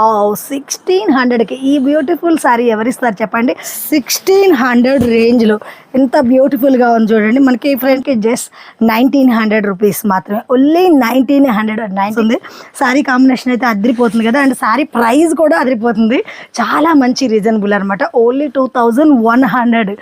1600కి ఈ beautiful sorry ఎవరిస్తారు చెప్పండి. 1600 రేంజ్లో ఎంత బ్యూటిఫుల్గా ఉంది చూడండి. మనకి ఫ్రెండ్కి జస్ట్ 1900 రూపీస్ మాత్రమే, ఓన్లీ 1909 ఉంది. సారీ కాంబినేషన్ అయితే అదిరిపోతుంది కదా, అండ్ సారీ ప్రైస్ కూడా అదిరిపోతుంది. చాలా మంచి రీజనబుల్ అనమాట. ఓన్లీ 2100,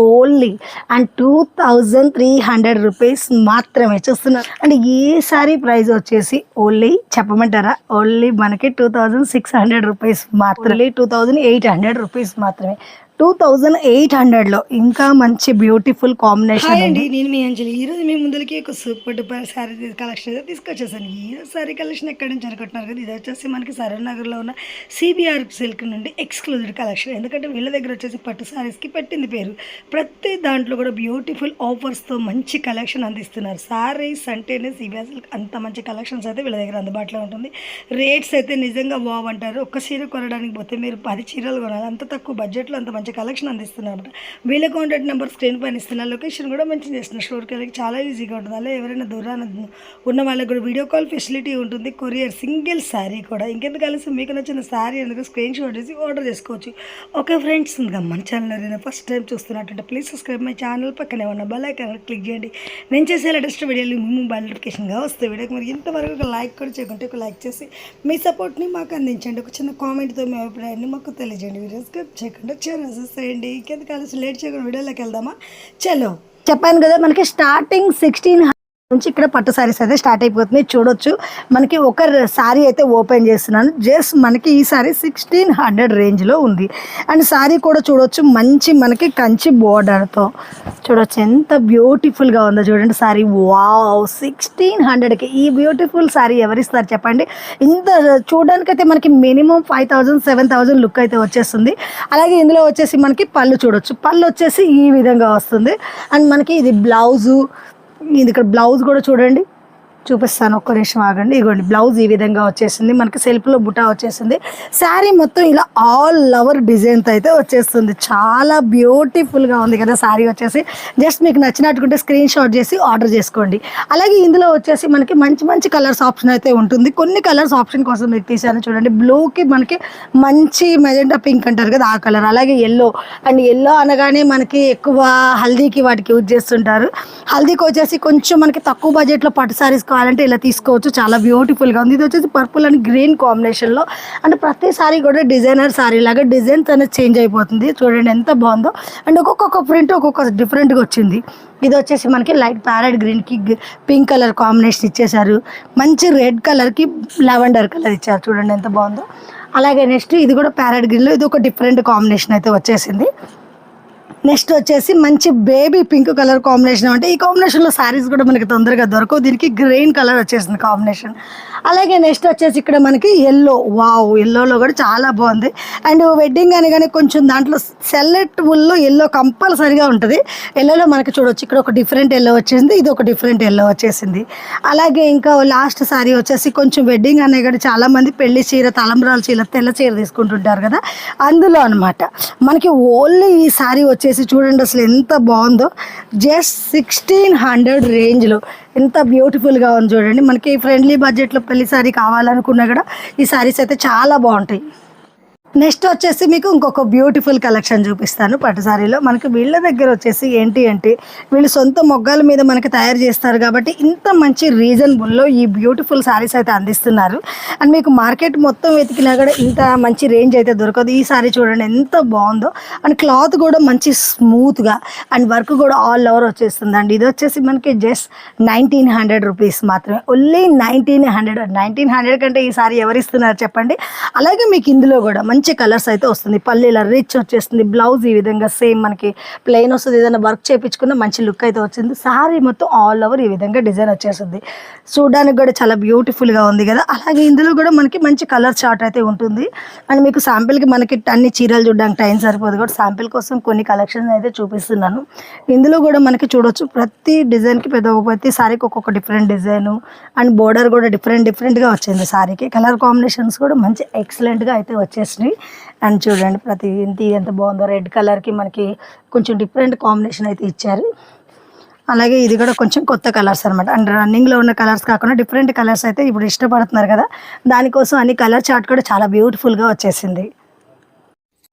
ఓన్లీ అండ్ 2300 రూపీస్ మాత్రమే చూస్తున్నారు. అండ్ ఏ సారీ ప్రైస్ వచ్చేసి ఓన్లీ చెప్పమంటారా, ఓన్లీ మనకి 2600 రూపీస్ మాత్రమే, 2800 రూపీస్ మాత్రమే. 2800లో ఇంకా మంచి బ్యూటిఫుల్ కాంబినేషన్ అండి. నేను మీ అంజలి. ఈరోజు మీ ముందరికి ఒక సూపర్ డూపర్ శారీ కలెక్షన్ అయితే తీసుకొచ్చేసాను. ఈ శారీ కలెక్షన్ ఎక్కడి నుంచి అనుకుంటున్నారు కదా, ఇది వచ్చేసి మనకి సరూర్నగర్లో ఉన్న సిబిఆర్ సిల్క్ నుండి ఎక్స్క్లూజివ్ కలెక్షన్. ఎందుకంటే వీళ్ళ దగ్గర వచ్చేసి పట్టు శారీస్కి పెట్టింది పేరు. ప్రతి దాంట్లో కూడా బ్యూటిఫుల్ ఆఫర్స్తో మంచి కలెక్షన్ అందిస్తున్నారు. శారీస్ అంటేనే సిబిఆర్ సిల్క్, అంత మంచి కలెక్షన్స్ అయితే వీళ్ళ దగ్గర అందుబాటులో ఉంటుంది. రేట్స్ అయితే నిజంగా బావ్ అంటారు. ఒక్క చీర కొనడానికి పోతే మీరు 10 చీరలు కొనాలి, అంత తక్కువ బడ్జెట్లో అంత మంచి కలెక్షన్ అందిస్తున్నారు అనమాట. వీళ్ళ కాంటాక్ట్ నెంబర్ స్క్రీన్ పైన ఇస్తున్నారు. లొకేషన్ కూడా మంచి చేస్తున్నారు. స్టోర్కి వెళ్ళి చాలా ఈజీగా ఉంటుంది. అలా ఎవరైనా దూరాన ఉన్న వాళ్ళకి కూడా వీడియో కాల్ ఫెసిలిటీ ఉంటుంది. కొరియర్ సింగిల్ శారీ కూడా. ఇంకెందుకు కలిసి మీకు నచ్చిన శారీ ఎందుకు స్క్రీన్ షాట్ చేసి ఆర్డర్ చేసుకోవచ్చు. ఓకే ఫ్రెండ్స్, ఇంకా మన ఛానల్ ఎవరైనా ఫస్ట్ టైం చూస్తున్నట్టుంటే ప్లీజ్ సబ్స్క్రైబ్ మై ఛానల్. పక్కనే ఉన్న బెల్ ఐకాన్ క్లిక్ చేయండి. నేను చేసే లేటెస్ట్ వీడియోలు మీ మొబైల్ నోటిఫికేషన్గా వస్తాయి. వీడియోకి మరి ఇంతవరకు ఒక లైక్ కూడా చేయకుంటే ఒక లైక్ చేసి మీ సపోర్ట్ని మాకు అందించండి. ఒక చిన్న కామెంట్తో మీ అభిప్రాయాన్ని మాకు తెలియజేయండి. వీడియో స్కిప్ చేయకుండా ఛానల్ చేయండి. ఇంకెందుకు కలిసి లేట్ చేయకుండా వీడియోలోకి వెళ్దామా. చలో, చెప్పాను కదా మనకి స్టార్టింగ్ 1600 నుంచి ఇక్కడ పట్టు శారీస్ అయితే స్టార్ట్ అయిపోతుంది. చూడొచ్చు, మనకి ఒక శారీ అయితే ఓపెన్ చేస్తున్నాను. జస్ట్ మనకి ఈ శారీ 1600 రేంజ్లో ఉంది. అండ్ శారీ కూడా చూడొచ్చు, మంచి మనకి కంచి బోర్డర్తో చూడొచ్చు ఎంత బ్యూటిఫుల్గా ఉందో చూడండి శారీ. వావ్, 1600కి ఈ బ్యూటిఫుల్ శారీ ఎవరిస్తారు చెప్పండి. ఇంత చూడడానికైతే మనకి మినిమం 5000 7000 లుక్ అయితే వచ్చేస్తుంది. అలాగే ఇందులో వచ్చేసి మనకి పళ్ళు చూడొచ్చు, పళ్ళు వచ్చేసి ఈ విధంగా వస్తుంది. అండ్ మనకి ఇది బ్లౌజు, ఇది ఇక్కడ బ్లౌజ్ కూడా చూడండి, చూపిస్తాను ఒక్క నిమిషం ఆగండి. ఇదిగోండి బ్లౌజ్ ఈ విధంగా వచ్చేసింది. మనకి సెల్ఫ్లో బుటా వచ్చేసింది. శారీ మొత్తం ఇలా ఆల్ ఓవర్ డిజైన్తో అయితే వచ్చేస్తుంది. చాలా బ్యూటిఫుల్గా ఉంది కదా శారీ వచ్చేసి. జస్ట్ మీకు నచ్చినట్టుకుంటే స్క్రీన్ షాట్ చేసి ఆర్డర్ చేసుకోండి. అలాగే ఇందులో వచ్చేసి మనకి మంచి మంచి కలర్స్ ఆప్షన్ అయితే ఉంటుంది. కొన్ని కలర్స్ ఆప్షన్ కోసం మీకు తీసాను చూడండి. బ్లూకి మనకి మంచి మెజెంటా పింక్ అంటారు కదా ఆ కలర్, అలాగే ఎల్లో. అండ్ ఎల్లో అనగానే మనకి ఎక్కువ హల్దీకి వాటికి యూజ్ చేస్తుంటారు. హల్దీకి వచ్చేసి కొంచెం మనకి తక్కువ బడ్జెట్లో పట్టు శారీస్ కావాలంటే ఇలా తీసుకోవచ్చు. చాలా బ్యూటిఫుల్గా ఉంది. ఇది వచ్చేసి పర్పుల్ అండ్ గ్రీన్ కాంబినేషన్లో. అంటే ప్రతి సారీ కూడా డిజైనర్ సారీ లాగా డిజైన్స్ అనేది చేంజ్ అయిపోతుంది. చూడండి ఎంత బాగుందో. అండ్ ఒక్కొక్క ప్రింట్ ఒక్కొక్క డిఫరెంట్గా వచ్చింది. ఇది వచ్చేసి మనకి లైట్ ప్యారెట్ గ్రీన్కి పింక్ కలర్ కాంబినేషన్ ఇచ్చేసారు. మంచి రెడ్ కలర్కి లావెండర్ కలర్ ఇచ్చారు. చూడండి ఎంత బాగుందో. అలాగే నెక్స్ట్ ఇది కూడా ప్యారెట్ గ్రీన్లో ఇది ఒక డిఫరెంట్ కాంబినేషన్ అయితే వచ్చేసింది. నెక్స్ట్ వచ్చేసి మంచి బేబీ పింక్ కలర్ కాంబినేషన్. అంటే ఈ కాంబినేషన్లో శారీస్ కూడా మనకి తొందరగా దొరకవు. దీనికి గ్రీన్ కలర్ వచ్చేసింది కాంబినేషన్. అలాగే నెక్స్ట్ వచ్చేసి ఇక్కడ మనకి ఎల్లో. వావ్, ఎల్లోలో కూడా చాలా బాగుంది. అండ్ వెడ్డింగ్ అని కానీ కొంచెం దాంట్లో సెలెక్టబుల్లో ఎల్లో కంపల్సరీగా ఉంటుంది. ఎల్లోలో మనకి చూడవచ్చు ఇక్కడ ఒక డిఫరెంట్ ఎల్లో వచ్చేసింది, ఇది ఒక డిఫరెంట్ ఎల్లో వచ్చేసింది. అలాగే ఇంకా లాస్ట్ శారీ వచ్చేసి కొంచెం వెడ్డింగ్ అనే కానీ చాలామంది పెళ్లి చీర, తలంబ్రాల చీర, తెల్ల చీర తీసుకుంటుంటారు కదా, అందులో అనమాట. మనకి ఓన్లీ ఈ శారీ వచ్చేసి చూడండి అసలు ఎంత బాగుందో. జస్ట్ 1600 రేంజ్లో ఎంత బ్యూటిఫుల్గా ఉంది చూడండి. మనకి ఫ్రెండ్లీ బడ్జెట్లో పెళ్లి శారీ కావాలనుకున్నా కూడా ఈ శారీస్ అయితే చాలా బాగుంటాయి. నెక్స్ట్ వచ్చేసి మీకు ఇంకొక బ్యూటిఫుల్ కలెక్షన్ చూపిస్తాను పట్టు సారీలో. మనకి వీళ్ళ దగ్గర వచ్చేసి ఏంటి అంటే వీళ్ళు సొంత మొగ్గాల మీద మనకి తయారు చేస్తారు కాబట్టి ఇంత మంచి రీజనబుల్లో ఈ బ్యూటిఫుల్ సారీస్ అయితే అందిస్తున్నారు. అండ్ మీకు మార్కెట్ మొత్తం వెతికినా కూడా ఇంత మంచి రేంజ్ అయితే దొరకదు. ఈ సారీ చూడండి ఎంత బాగుందో. అండ్ క్లాత్ కూడా మంచి స్మూత్గా అండ్ వర్క్ కూడా ఆల్ ఓవర్ వచ్చేస్తుంది అండి. ఇది వచ్చేసి మనకి జస్ట్ 1900 రూపీస్ మాత్రమే, ఓన్లీ 1900 కంటే ఈ సారీ ఎవరిస్తున్నారు చెప్పండి. అలాగే మీకు ఇందులో కూడా మంచి కలర్స్ అయితే వస్తుంది. పల్లీల రిచ్ వచ్చేస్తుంది. బ్లౌజ్ ఈ విధంగా సేమ్ మనకి ప్లెయిన్ వస్తుంది. ఏదైనా వర్క్ చేయించుకున్న మంచి లుక్ అయితే వచ్చింది. సారీ మొత్తం ఆల్ ఓవర్ ఈ విధంగా డిజైన్ వచ్చేస్తుంది. చూడడానికి కూడా చాలా బ్యూటిఫుల్గా ఉంది కదా. అలాగే ఇందులో కూడా మనకి మంచి కలర్ చార్ట్ అయితే ఉంటుంది. అండ్ మీకు శాంపిల్కి మనకి అన్ని చీరలు చూడడానికి టైం సరిపోదు కూడా శాంపిల్ కోసం కొన్ని కలెక్షన్స్ అయితే చూపిస్తున్నాను. ఇందులో కూడా మనకి చూడవచ్చు ప్రతి డిజైన్కి ప్రతి సారీకి ఒక్కొక్క డిఫరెంట్ డిజైను అండ్ బోర్డర్ కూడా డిఫరెంట్గా వచ్చింది. సారీకి కలర్ కాంబినేషన్స్ కూడా మంచి ఎక్సలెంట్గా అయితే వచ్చేసినాయి. అండ్ చూడండి ప్రతి ఇంటి ఎంత బాగుందో. రెడ్ కలర్కి మనకి కొంచెం డిఫరెంట్ కాంబినేషన్ అయితే ఇచ్చారు. అలాగే ఇది కూడా కొంచెం కొత్త కలర్స్ అనమాట. అండ్ రన్నింగ్లో ఉన్న కలర్స్ కాకుండా డిఫరెంట్ కలర్స్ అయితే ఇప్పుడు ఇష్టపడుతున్నారు కదా, దానికోసం అన్ని కలర్ చార్ట్ కూడా చాలా బ్యూటిఫుల్గా వచ్చేసింది.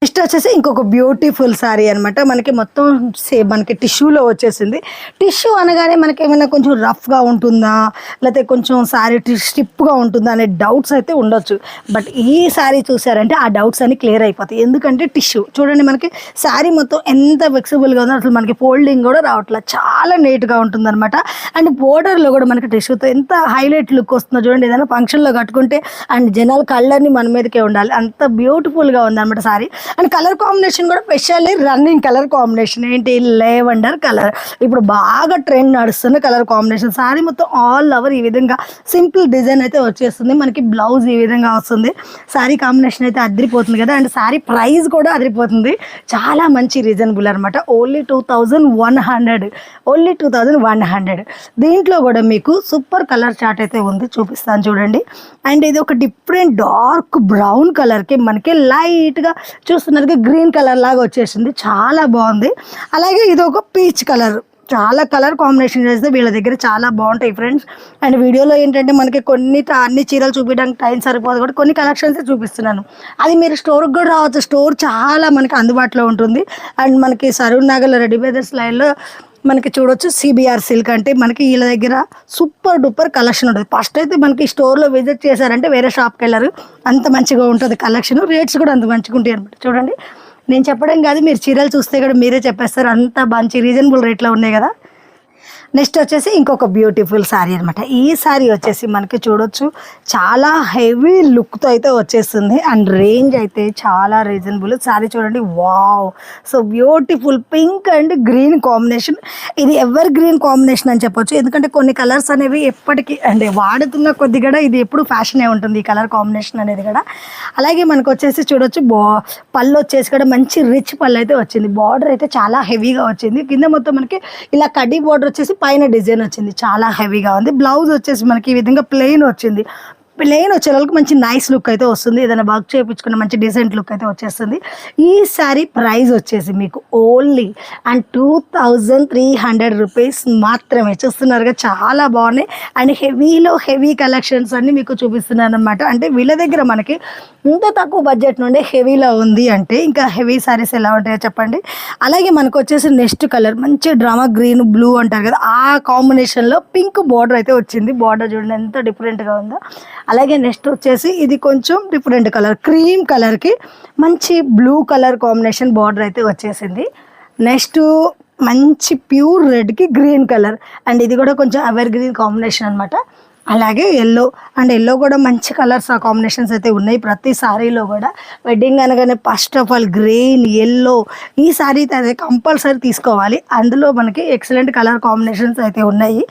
నెక్స్ట్ వచ్చేసి ఇంకొక బ్యూటిఫుల్ శారీ అనమాట. మనకి మొత్తం మనకి టిష్యూలో వచ్చేసింది. టిష్యూ అనగానే మనకి ఏమైనా కొంచెం రఫ్గా ఉంటుందా, లేకపోతే కొంచెం శారీ స్టిప్గా ఉంటుందా అనే డౌట్స్ అయితే ఉండొచ్చు. బట్ ఈ శారీ చూసారంటే ఆ డౌట్స్ అన్ని క్లియర్ అయిపోతాయి. ఎందుకంటే టిష్యూ చూడండి, మనకి శారీ మొత్తం ఎంత ఫ్లెక్సిబుల్గా ఉందో, అసలు మనకి ఫోల్డింగ్ కూడా రావట్లేదు, చాలా నీట్గా ఉంటుంది అనమాట. అండ్ బోర్డర్లో కూడా మనకి టిష్యూతో ఎంత హైలైట్ లుక్ వస్తుందో చూడండి. ఏదైనా ఫంక్షన్లో కట్టుకుంటే అండ్ జనాల కళ్ళని మన మీదకే ఉండాలి, అంత బ్యూటిఫుల్గా ఉందన్నమాట శారీ. అండ్ కలర్ కాంబినేషన్ కూడా స్పెషల్లీ రన్నింగ్ కలర్ కాంబినేషన్ ఏంటి, లేవెండర్ కలర్ ఇప్పుడు బాగా ట్రెండ్ నడుస్తున్న కలర్ కాంబినేషన్. శారీ మొత్తం ఆల్ ఓవర్ ఈ విధంగా సింపుల్ డిజైన్ అయితే వచ్చేస్తుంది. మనకి బ్లౌజ్ ఈ విధంగా వస్తుంది. శారీ కాంబినేషన్ అయితే అదిరిపోతుంది కదా. అండ్ శారీ ప్రైస్ కూడా అదిరిపోతుంది, చాలా మంచి రీజనబుల్ అనమాట. Only 2100, only 2100. దీంట్లో కూడా మీకు సూపర్ కలర్ చార్ట్ అయితే ఉంది, చూపిస్తాను చూడండి. అండ్ ఇది ఒక డిఫరెంట్ డార్క్ బ్రౌన్ కలర్కి మనకి లైట్గా చూస్తున్నట్టుగా గ్రీన్ కలర్ లాగా వచ్చేసింది, చాలా బాగుంది. అలాగే ఇది ఒక పీచ్ కలర్, చాలా కలర్ కాంబినేషన్ చేస్తే వీళ్ళ దగ్గర చాలా బాగుంటాయి ఫ్రెండ్స్. అండ్ వీడియోలో ఏంటంటే మనకి అన్ని చీరలు చూపించడానికి టైం సరిపోదు కూడా కొన్ని కలెక్షన్స్ చూపిస్తున్నాను. అది మీరు స్టోర్కి కూడా రావచ్చు, స్టోర్ చాలా మనకి అందుబాటులో ఉంటుంది. అండ్ మనకి సరూర్ నగర్లో రెడీ బ్రదర్స్ లైన్లో మనకి చూడొచ్చు సిబిఆర్ సిల్క్ అంటే మనకి వీళ్ళ దగ్గర సూపర్ డూపర్ కలెక్షన్ ఉంటుంది. ఫస్ట్ అయితే మనకి స్టోర్లో విజిట్ చేశారంటే వేరే షాప్కి వెళ్ళరు, అంత మంచిగా ఉంటుంది కలెక్షన్, రేట్స్ కూడా అంత మంచిగా ఉంటాయి అనమాట. చూడండి, నేను చెప్పడం కాదు, మీరు చీరలు చూస్తే కూడా మీరే చెప్పేస్తారు, అంత మంచి రీజనబుల్ రేట్లో ఉన్నాయి కదా. నెక్స్ట్ వచ్చేసి ఇంకొక బ్యూటిఫుల్ శారీ అనమాట. ఈ శారీ వచ్చేసి మనకి చూడొచ్చు చాలా హెవీ లుక్తో అయితే వచ్చేస్తుంది. అండ్ రేంజ్ అయితే చాలా రీజనబుల్. శారీ చూడండి, wow, so beautiful pink and green combination. ఇది ఎవర్ గ్రీన్ కాంబినేషన్ అని చెప్పొచ్చు, ఎందుకంటే కొన్ని కలర్స్ అనేవి ఎప్పటికీ అంటే వాడుతున్న కొద్ది కూడా ఇది ఎప్పుడు ఫ్యాషనే ఉంటుంది ఈ కలర్ కాంబినేషన్ అనేది కూడా. అలాగే మనకు వచ్చేసి చూడొచ్చు పళ్ళు వచ్చేసి కూడా మంచి రిచ్ పళ్ళు అయితే వచ్చింది. బార్డర్ అయితే చాలా హెవీగా వచ్చింది. కింద మొత్తం మనకి ఇలా కడ్డీ బార్డర్ వచ్చేసి పైన డిజైన్ వచ్చింది, చాలా హెవీగా ఉంది. బ్లౌజ్ వచ్చేసి మనకి ఈ విధంగా ప్లెయిన్ వచ్చింది. ప్లెయిన్ వచ్చే వాళ్ళకి మంచి నైస్ లుక్ అయితే వస్తుంది, ఏదైనా వర్క్ చేయించుకున్న మంచి డిజైన్ లుక్ అయితే వచ్చేస్తుంది. ఈ శారీ ప్రైస్ వచ్చేసి మీకు ఓన్లీ అండ్ 2300 రూపీస్ మాత్రమే. చూస్తున్నారుగా, చాలా బాగున్నాయి. అండ్ హెవీలో హెవీ కలెక్షన్స్ అన్ని మీకు చూపిస్తున్నాను అనమాట. అంటే వీళ్ళ దగ్గర మనకి ఇంత తక్కువ బడ్జెట్ నుండి హెవీలో ఉంది అంటే ఇంకా హెవీ శారీస్ ఎలా ఉంటాయో చెప్పండి. అలాగే మనకు వచ్చేసి నెక్స్ట్ కలర్ మంచి డ్రామా గ్రీన్ బ్లూ అంటారు కదా, ఆ కాంబినేషన్లో పింక్ బార్డర్ అయితే వచ్చింది. బార్డర్ చూడండి ఎంత డిఫరెంట్గా ఉందో. అలాగే నెక్స్ట్ వచ్చేసి ఇది కొంచెం డిఫరెంట్ కలర్, క్రీమ్ కలర్కి మంచి బ్లూ కలర్ కాంబినేషన్ బార్డర్ అయితే వచ్చేసింది. నెక్స్ట్ మంచి ప్యూర్ రెడ్కి గ్రీన్ కలర్, అండ్ ఇది కూడా కొంచెం ఎవర్ గ్రీన్ కాంబినేషన్ అనమాట. అలాగే ఎల్లో, అండ్ ఎల్లో కూడా మంచి కలర్స్ ఆ కాంబినేషన్స్ అయితే ఉన్నాయి ప్రతి శారీలో కూడా. వెడ్డింగ్ అనగానే first of all green, yellow, ఈ శారీ అయితే కంపల్సరీ తీసుకోవాలి. అందులో మనకి ఎక్సలెంట్ కలర్ కాంబినేషన్స్ అయితే ఉన్నాయి.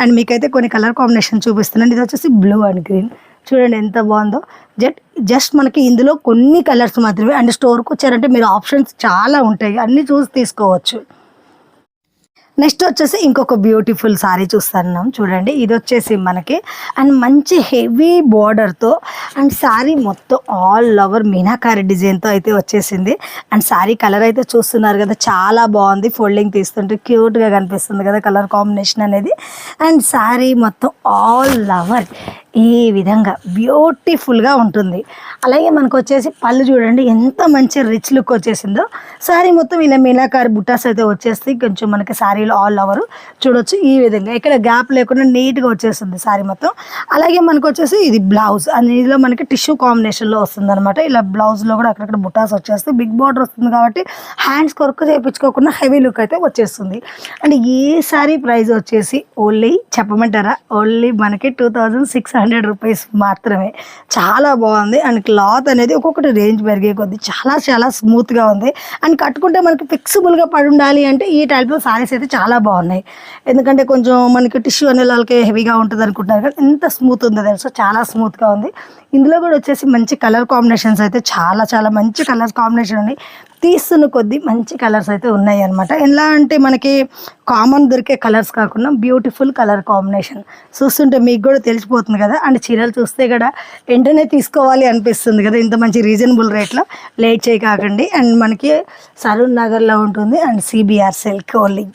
అండ్ మీకైతే కొన్ని కలర్ కాంబినేషన్ చూపిస్తున్నాను. ఇది వచ్చేసి బ్లూ అండ్ గ్రీన్, చూడండి ఎంత బాగుందో. జస్ట్ మనకి ఇందులో కొన్ని కలర్స్ మాత్రమే. అండ్ స్టోర్కి వచ్చారంటే మీరు ఆప్షన్స్ చాలా ఉంటాయి, అన్నీ చూసి తీసుకోవచ్చు. నెక్స్ట్ వచ్చేసి ఇంకొక బ్యూటిఫుల్ శారీ చూస్తున్నాం చూడండి. ఇది వచ్చేసి మనకి అండ్ మంచి హెవీ బార్డర్తో అండ్ శారీ మొత్తం ఆల్ ఓవర్ మీనాకారి డిజైన్తో అయితే వచ్చేసింది. అండ్ శారీ కలర్ అయితే చూస్తున్నారు కదా, చాలా బాగుంది. ఫోల్డింగ్ తీస్తుంటే క్యూట్గా కనిపిస్తుంది కదా కలర్ కాంబినేషన్ అనేది. అండ్ శారీ మొత్తం ఆల్ ఓవర్ ఈ విధంగా బ్యూటిఫుల్గా ఉంటుంది. అలాగే మనకు వచ్చేసి పళ్ళు చూడండి ఎంత మంచి రిచ్ లుక్ వచ్చేసిందో. శారీ మొత్తం ఇలా మీనాకారి బుట్టాస్ అయితే వచ్చేసి కొంచెం మనకి శారీలో ఆల్ ఓవర్ చూడొచ్చు ఈ విధంగా, ఇక్కడ గ్యాప్ లేకుండా నీట్గా వచ్చేస్తుంది శారీ మొత్తం. అలాగే మనకు వచ్చేసి ఇది బ్లౌజ్, అండ్ ఇందులో మనకి టిష్యూ కాంబినేషన్లో వస్తుంది అనమాట. ఇలా బ్లౌజ్లో కూడా అక్కడక్కడ బుట్టాస్ వచ్చేస్తే బిగ్ బార్డర్ వస్తుంది కాబట్టి హ్యాండ్స్ కొరకు చేయించుకోకుండా హెవీ లుక్ అయితే వచ్చేస్తుంది. అండ్ ఈ శారీ ప్రైస్ వచ్చేసి ఓన్లీ చెప్పమంటారా, ఓన్లీ మనకి 2600 రూపీస్ మాత్రమే. చాలా బాగుంది. అండ్ క్లాత్ అనేది ఒక్కొక్కటి రేంజ్ పెరిగే కొద్ది చాలా చాలా స్మూత్గా ఉంది. అండ్ కట్టుకుంటే మనకి ఫ్లెక్సిబుల్గా పడి ఉండాలి అంటే ఈ టైప్లో శారీస్ అయితే చాలా బాగున్నాయి. ఎందుకంటే కొంచెం మనకి టిష్యూ అనే వాళ్ళకి హెవీగా ఉంటుంది అనుకుంటున్నారు కానీ ఎంత స్మూత్ ఉందో తెలుసు, చాలా స్మూత్గా ఉంది. ఇందులో కూడా వచ్చేసి మంచి కలర్ కాంబినేషన్స్ అయితే చాలా చాలా మంచి కలర్ కాంబినేషన్ ఉన్నాయి. తీస్తున్న కొద్దీ మంచి కలర్స్ అయితే ఉన్నాయి అనమాట. ఎలా అంటే మనకి కామన్ దొరికే కలర్స్ కాకుండా బ్యూటిఫుల్ కలర్ కాంబినేషన్ చూస్తుంటే మీకు కూడా తెలిసిపోతుంది కదా. అండ్ చీరలు చూస్తే కూడా వెంటనే తీసుకోవాలి అనిపిస్తుంది కదా ఇంత మంచి రీజనబుల్ రేట్లో. లేట్ చేయకండి. అండ్ మనకి సరూర్ నగర్లో ఉంటుంది and CBR silk only.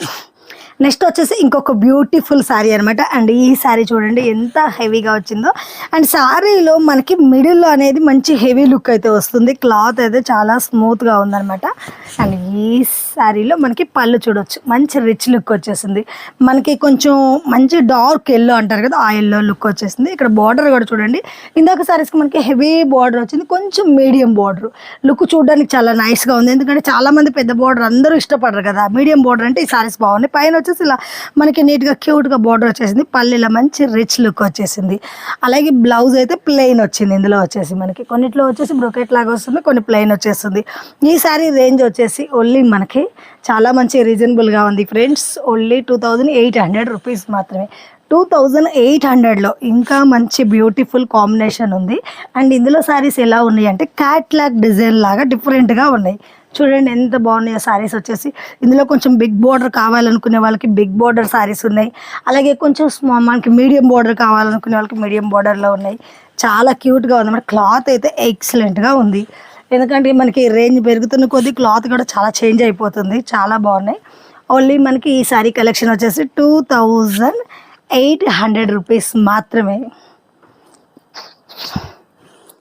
Next వచ్చేసి ఇంకొక బ్యూటిఫుల్ శారీ అనమాట. అండ్ ఈ శారీ చూడండి ఎంత హెవీగా వచ్చిందో. అండ్ శారీలో మనకి మిడిల్లో అనేది మంచి హెవీ లుక్ అయితే వస్తుంది. క్లాత్ అయితే చాలా స్మూత్గా ఉందన్నమాట. అండ్ ఈ శారీలో మనకి పళ్ళు చూడొచ్చు, మంచి రిచ్ లుక్ వచ్చేసింది. మనకి కొంచెం మంచి డార్క్ ఎల్లో అంటారు కదా, ఆ ఎల్లో లుక్ వచ్చేసింది. ఇక్కడ బార్డర్ కూడా చూడండి, ఇందాక శారీస్కి మనకి హెవీ బార్డర్ వచ్చింది, కొంచెం మీడియం బార్డర్. లుక్ చూడడానికి చాలా నైస్గా ఉంది. ఎందుకంటే చాలామంది పెద్ద బార్డర్ అందరూ ఇష్టపడరు కదా, మీడియం బార్డర్ అంటే ఈ శారీస్ బాగున్నాయి. పైన వచ్చేసి ఇలా మనకి నీట్గా క్యూట్గా బార్డర్ వచ్చేసింది. పల్లెలో మంచి రిచ్ లుక్ వచ్చేసింది. అలాగే బ్లౌజ్ అయితే ప్లెయిన్ వచ్చింది. ఇందులో వచ్చేసి మనకి కొన్నిట్లో వచ్చేసి బ్రొకెట్ లాగా వస్తుంది, కొన్ని ప్లెయిన్ వచ్చేస్తుంది. ఈ శారీ రేంజ్ వచ్చేసి ఓన్లీ మనకి చాలా మంచి రీజనబుల్గా ఉంది ఫ్రెండ్స్. ఓన్లీ 2800 రూపీస్ మాత్రమే. 2800లో ఇంకా మంచి బ్యూటిఫుల్ కాంబినేషన్ ఉంది. అండ్ ఇందులో శారీస్ ఎలా ఉన్నాయి అంటే క్యాట్లాగ్ డిజైన్ లాగా డిఫరెంట్గా ఉన్నాయి. చూడండి ఎంత బాగున్నాయో శారీస్ వచ్చేసి. ఇందులో కొంచెం బిగ్ బార్డర్ కావాలనుకునే వాళ్ళకి బిగ్ బార్డర్ శారీస్ ఉన్నాయి. అలాగే కొంచెం మనకి మీడియం బార్డర్ కావాలనుకునే వాళ్ళకి మీడియం బార్డర్లో ఉన్నాయి. చాలా క్యూట్గా ఉంది. మన క్లాత్ అయితే ఎక్సలెంట్గా ఉంది. ఎందుకంటే మనకి రేంజ్ పెరుగుతున్న కొద్దీ క్లాత్ కూడా చాలా చేంజ్ అయిపోతుంది. చాలా బాగున్నాయి. ఓన్లీ మనకి ఈ శారీ కలెక్షన్ వచ్చేసి 2800 రూపీస్ మాత్రమే.